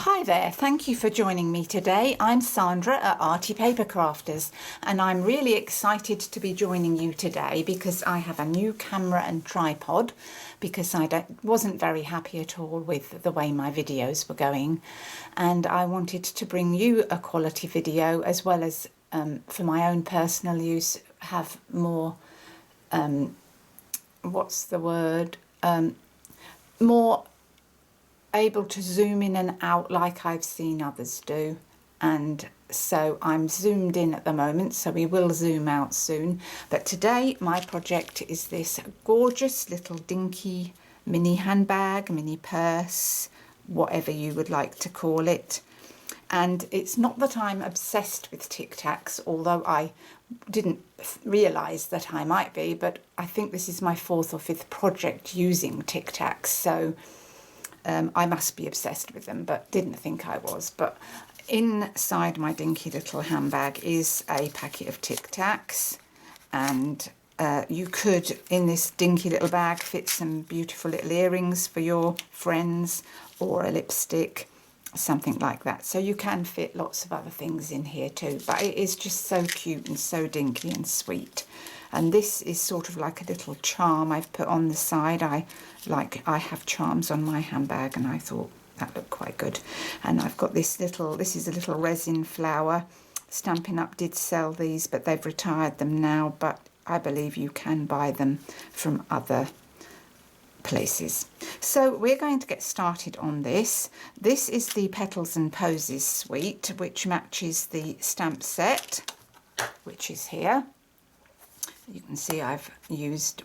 Hi there, thank you for joining me today. I'm Sandra at Arty Paper Crafters, and I'm really excited to be joining you today because I have a new camera and tripod because I wasn't very happy at all with the way my videos were going, and I wanted to bring you a quality video as well as for my own personal use have more more able to zoom in and out like I've seen others do. And so I'm zoomed in at the moment, so we will zoom out soon. But today my project is this gorgeous little dinky mini handbag, mini purse, whatever you would like to call it. And it's not that I'm obsessed with Tic Tacs, although I didn't realise that I might be, but I think this is my 4th or 5th project using Tic Tacs, so I must be obsessed with them, but didn't think I was. But inside my dinky little handbag is a packet of Tic Tacs, and you could, in this dinky little bag, fit some beautiful little earrings for your friends or a lipstick, something like that. So you can fit lots of other things in here too, but it is just so cute and so dinky and sweet. And this is sort of like a little charm I've put on the side. I have charms on my handbag, and I thought that looked quite good. And I've got this is a little Resin Flower. Stampin' Up did sell these, but they've retired them now, but I believe you can buy them from other places. So we're going to get started on this. This is the Petals and Posies suite, which matches the stamp set, which is here. You can see I've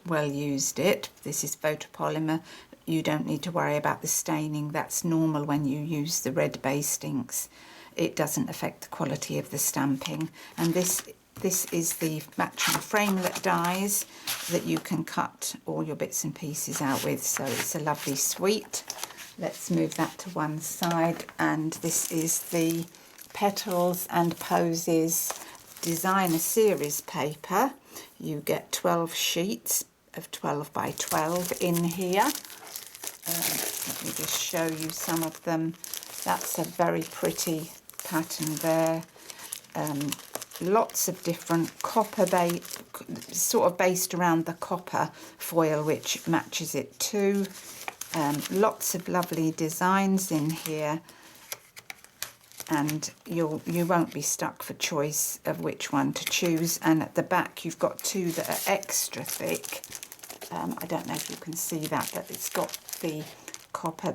well used it. This is photopolymer. You don't need to worry about the staining. That's normal when you use the red based inks. It doesn't affect the quality of the stamping. And this is the matching framelit dies that you can cut all your bits and pieces out with. So it's a lovely suite. Let's move that to one side. And this is the Petals and Posies Designer Series paper. You get 12 sheets of 12 by 12 in here. Let me just show you some of them. That's a very pretty pattern there. Lots of different copper sort of based around the copper foil, which matches it too. Lots of lovely designs in here, and you won't be stuck for choice of which one to choose. And at the back you've got 2 that are extra thick. I don't know if you can see that, but it's got the copper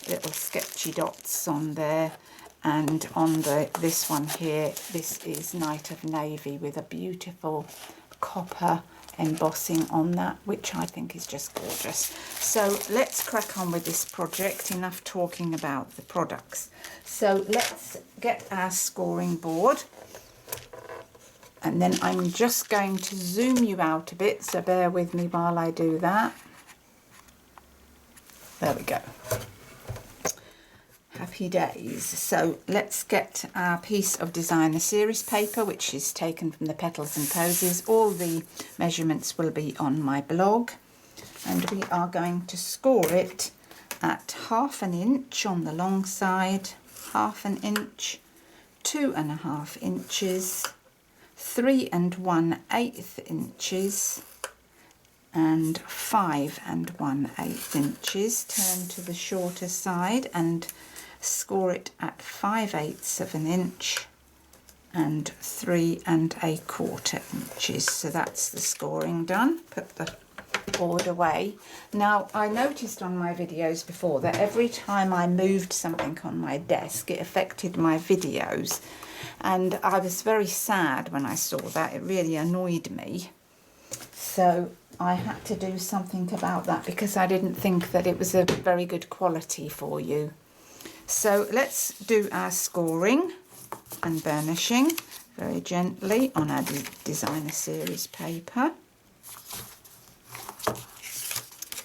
little sketchy dots on there. And on this one here, this is Night of Navy with a beautiful copper embossing on that, which I think is just gorgeous. So let's crack on with this project. Enough talking about the products. So let's get our scoring board, and then I'm just going to zoom you out a bit, so bear with me while I do that. There we go. Happy days. So let's get our piece of Designer Series paper, which is taken from the Petals and Posies. All the measurements will be on my blog, and we are going to score it at 1/2 inch on the long side, 1/2 inch, 2.5 inches, 3 1/8 inches, and 5 1/8 inches. Turn to the shorter side and score it at 5/8 of an inch and 3 1/4 inches. So that's the scoring done. Put the board away. Now, I noticed on my videos before that every time I moved something on my desk, it affected my videos, and I was very sad when I saw that. It really annoyed me. So I had to do something about that because I didn't think that it was a very good quality for you. So let's do our scoring and burnishing very gently on our Designer Series paper.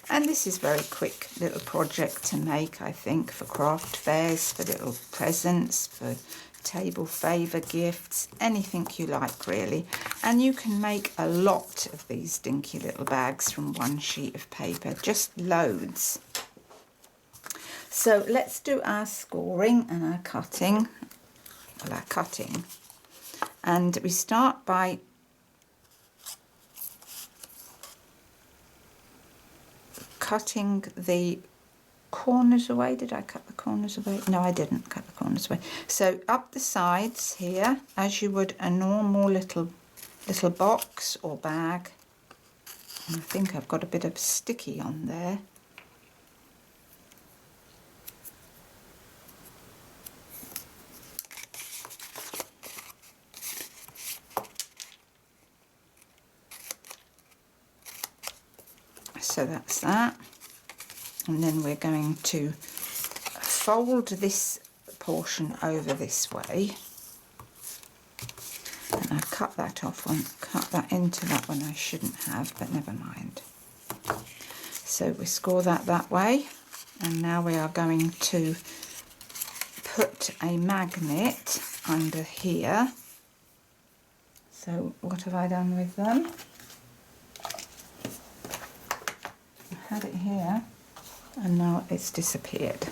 And this is a very quick little project to make, I think, for craft fairs, for little presents, for table favour gifts, anything you like really. And you can make a lot of these dinky little bags from one sheet of paper, just loads. So let's do our scoring and our cutting. Well, our cutting. And we start by cutting the corners away. Did I cut the corners away? No, I didn't cut the corners away. So up the sides here, as you would a normal little box or bag. And I think I've got a bit of sticky on there. So that's that. And then we're going to fold this portion over this way. And I cut that off one, cut that into that one I shouldn't have, but never mind. So we score that way. And now we are going to put a magnet under here. So what have I done with them? I had it here and now it's disappeared.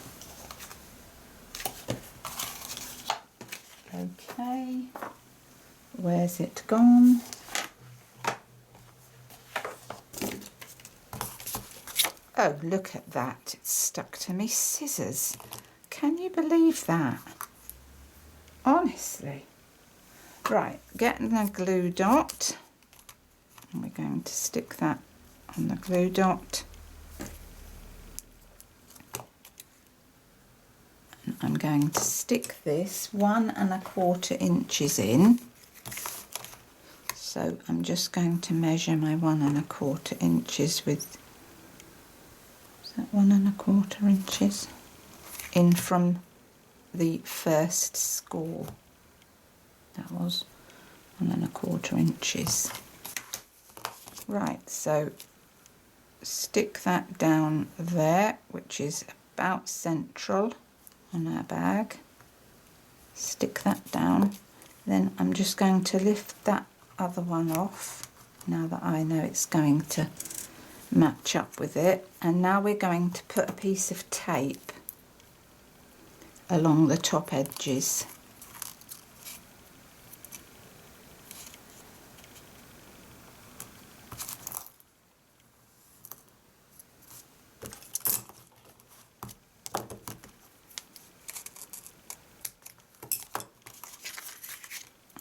Okay, where's it gone? Oh, look at that, it's stuck to me scissors. Can you believe that? Honestly. Right, getting the glue dot, and we're going to stick that on the glue dot. And I'm going to stick this 1 1/4 inches in. So I'm just going to measure my 1 1/4 inches with, is that 1 1/4 inches? In from the first score. That was 1 1/4 inches. Right, so stick that down there, which is about central on our bag. Stick that down. Then I'm just going to lift that other one off now that I know it's going to match up with it. And now we're going to put a piece of tape along the top edges.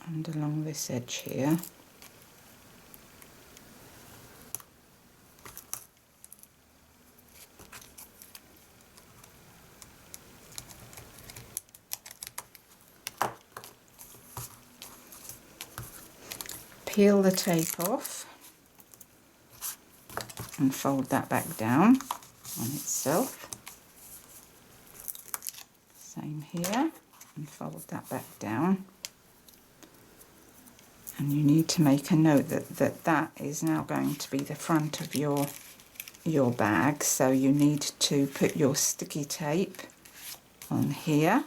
And along this edge here. Peel the tape off and fold that back down on itself. Same here, and fold that back down. And you need to make a note that is now going to be the front of your bag, so you need to put your sticky tape on here.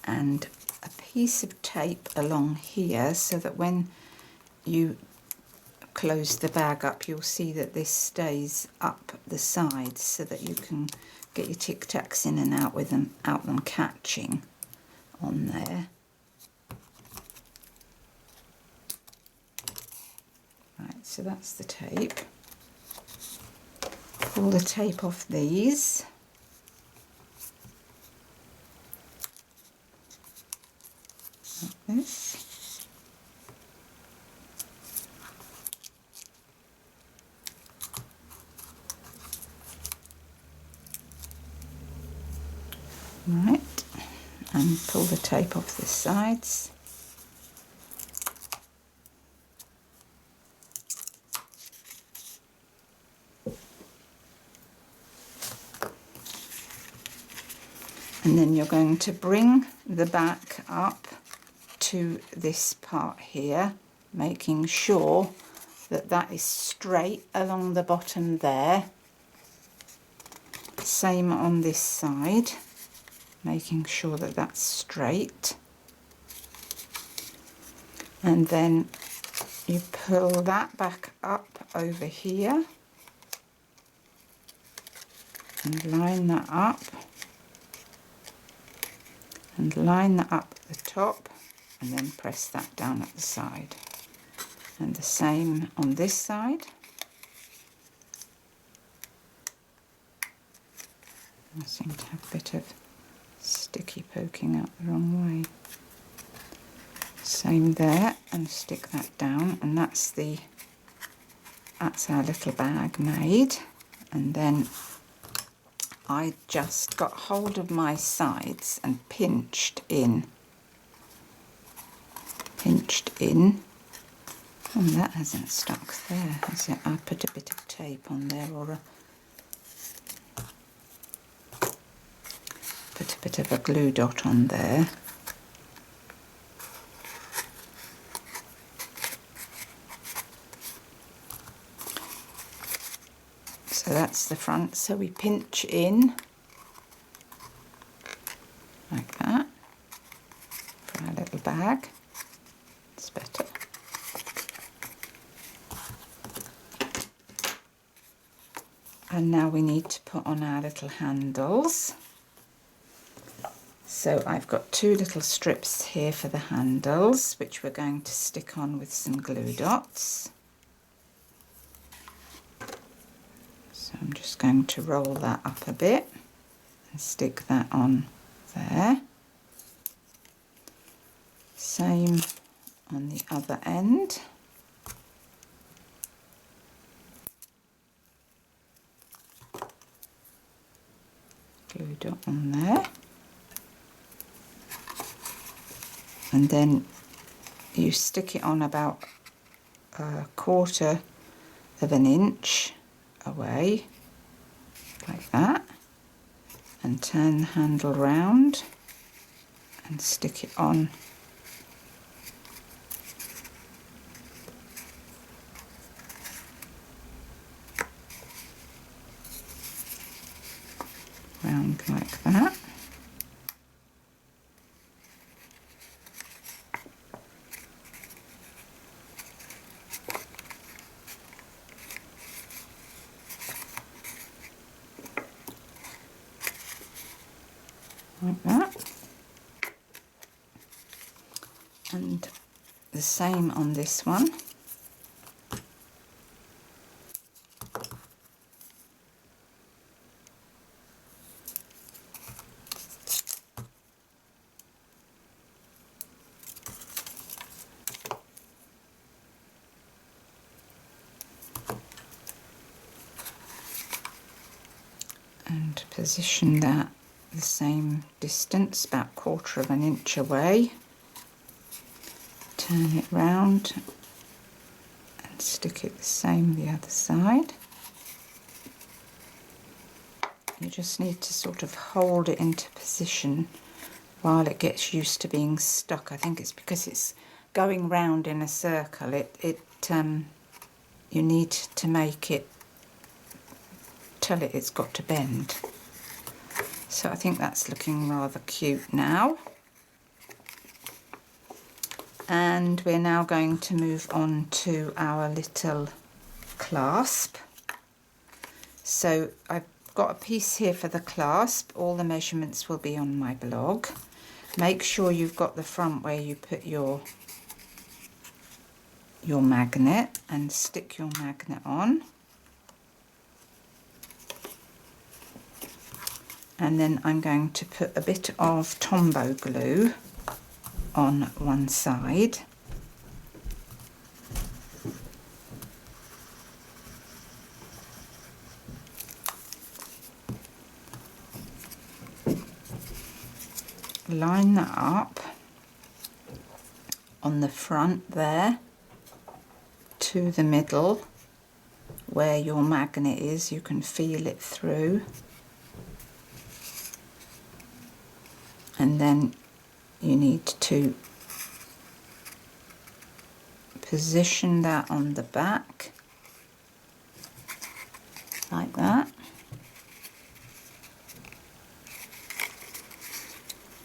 And a piece of tape along here so that when you close the bag up you'll see that this stays up the sides so that you can get your Tic Tacs in and out with them, catching on there. Right, so that's the tape. Pull the tape off these. Like this. Right, and pull the tape off the sides. And then you're going to bring the back up to this part here, making sure that that is straight along the bottom there. Same on this side, making sure that that's straight. And then you pull that back up over here and line that up, and line that up at the top, and then press that down at the side. And the same on this side. I seem to have a bit of sticky poking out the wrong way. Same there, and stick that down, and that's our little bag made. And then I just got hold of my sides and pinched in. And that hasn't stuck there, has it? I put a bit of tape on there, or put a bit of a glue dot on there. So that's the front, so we pinch in like that for our little bag. It's better. And now we need to put on our little handles. So I've got 2 little strips here for the handles, which we're going to stick on with some glue dots. So I'm just going to roll that up a bit and stick that on there. Same on the other end. Glue dot on there. And then you stick it on about 1/4 of an inch away, like that, and turn the handle round and stick it on round like that. Like that. And the same on this one. And position that the same distance, about 1/4 of an inch away. Turn it round and stick it the same the other side. You just need to sort of hold it into position while it gets used to being stuck. I think it's because it's going round in a circle. You need to make it, tell it's got to bend. So I think that's looking rather cute now. And we're now going to move on to our little clasp. So I've got a piece here for the clasp. All the measurements will be on my blog. Make sure you've got the front where you put your magnet, and stick your magnet on. And then I'm going to put a bit of Tombow glue on one side. Line that up on the front there to the middle where your magnet is. You can feel it through. And then you need to position that on the back like that,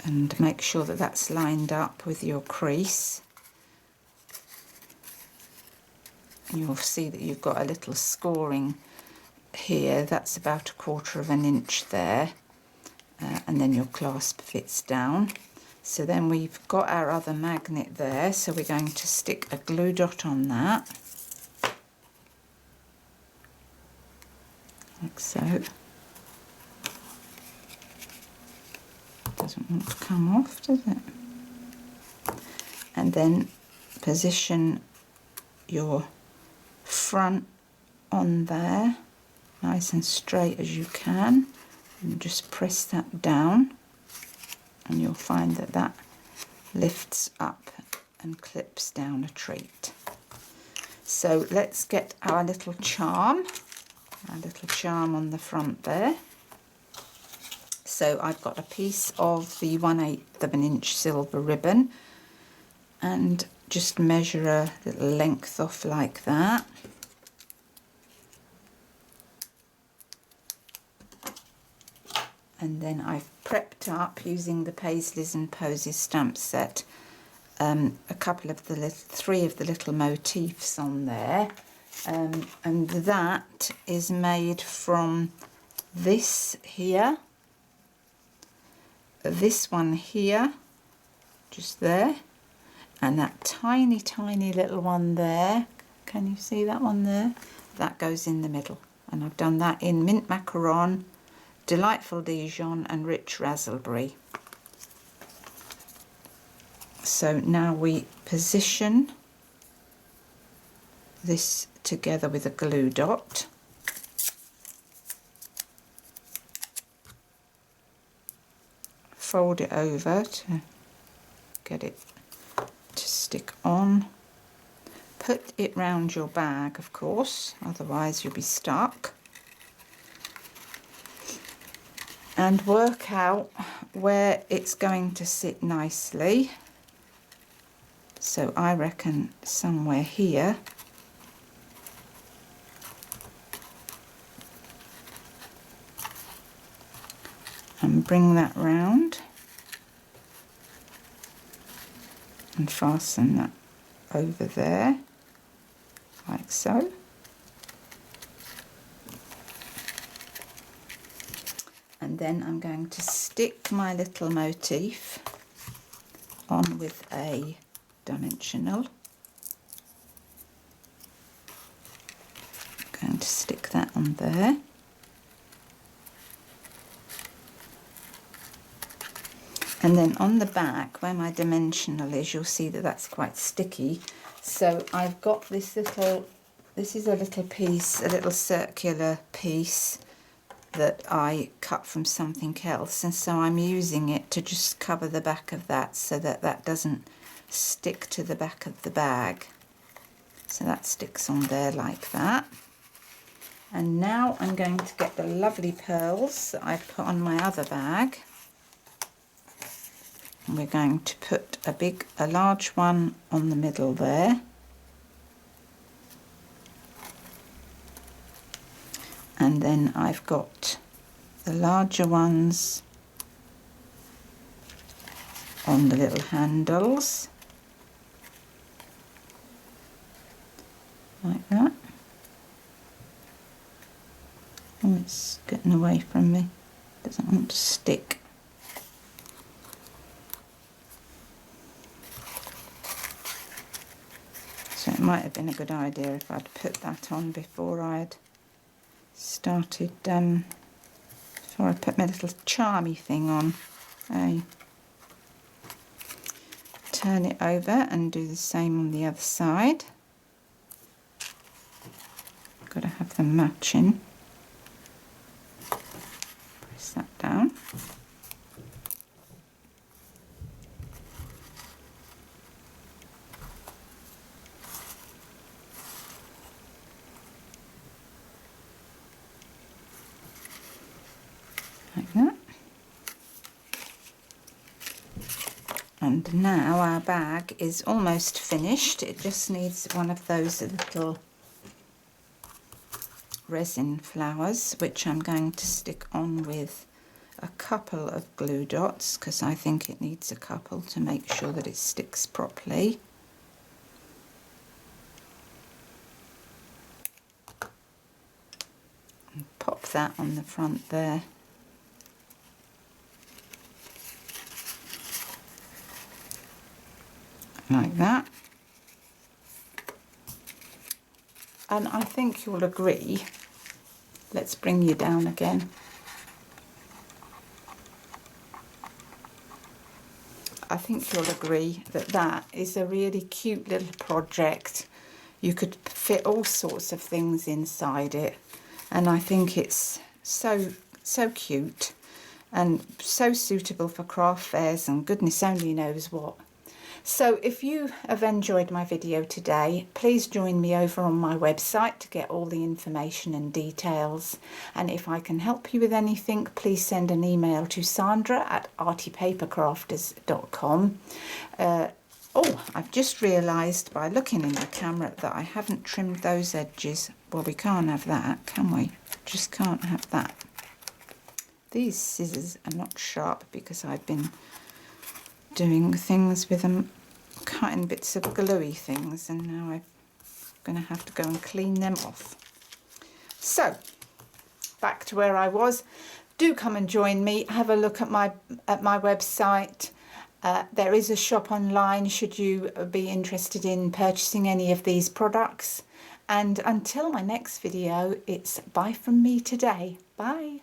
and make sure that that's lined up with your crease. You'll see that you've got a little scoring here, that's about 1/4 inch there, and then your clasp fits down. So then we've got our other magnet there, so we're going to stick a glue dot on that, like so. Doesn't want to come off, does it? And then position your front on there, nice and straight as you can, and just press that down, and you'll find that that lifts up and clips down a treat. So let's get our little charm on the front there. So I've got a piece of the 1/8 of an inch silver ribbon, and just measure a little length off like that. And then I've prepped up using the Paisleys and Posies stamp set a couple of the three of the little motifs on there, and that is made from this here, this one here, just there, and that tiny little one there. Can you see that one there? That goes in the middle, and I've done that in mint macaron, delightful Dijon and rich raspberry. So now we position this together with a glue dot. Fold it over to get it to stick on. Put it round your bag, of course, otherwise you'll be stuck. And work out where it's going to sit nicely. So I reckon somewhere here. And bring that round and fasten that over there, like so. And then I'm going to stick my little motif on with a dimensional. I'm going to stick that on there. And then on the back, where my dimensional is, you'll see that that's quite sticky. So I've got this little, this is a little piece, a little circular piece that I cut from something else, and so I'm using it to just cover the back of that so that that doesn't stick to the back of the bag. So that sticks on there like that. And now I'm going to get the lovely pearls that I've put on my other bag. And we're going to put a large one on the middle there. And then I've got the larger ones on the little handles, like that. Oh, it's getting away from me, doesn't want to stick. So it might have been a good idea if I'd put that on before I'd started, before I put my little charmy thing on. Turn it over and do the same on the other side. Got to have them matching. Press that down. Like that. And now our bag is almost finished. It just needs one of those little resin flowers, which I'm going to stick on with a couple of glue dots, because I think it needs a couple to make sure that it sticks properly. And pop that on the front there. Like that. And I think you'll agree, let's bring you down again. I think you'll agree that that is a really cute little project. You could fit all sorts of things inside it, and I think it's so cute and so suitable for craft fairs and goodness only knows what. So if you have enjoyed my video today, please join me over on my website to get all the information and details. And if I can help you with anything, please send an email to sandra@artypapercrafters.com. Oh, I've just realised by looking in the camera that I haven't trimmed those edges. Well, we can't have that, can we? Just can't have that. These scissors are not sharp because I've been doing things with them, cutting bits of gluey things, and now I'm going to have to go and clean them off. So back to where I was. Do come and join me. Have a look at my website. There is a shop online should you be interested in purchasing any of these products. And until my next video, it's bye from me today. Bye.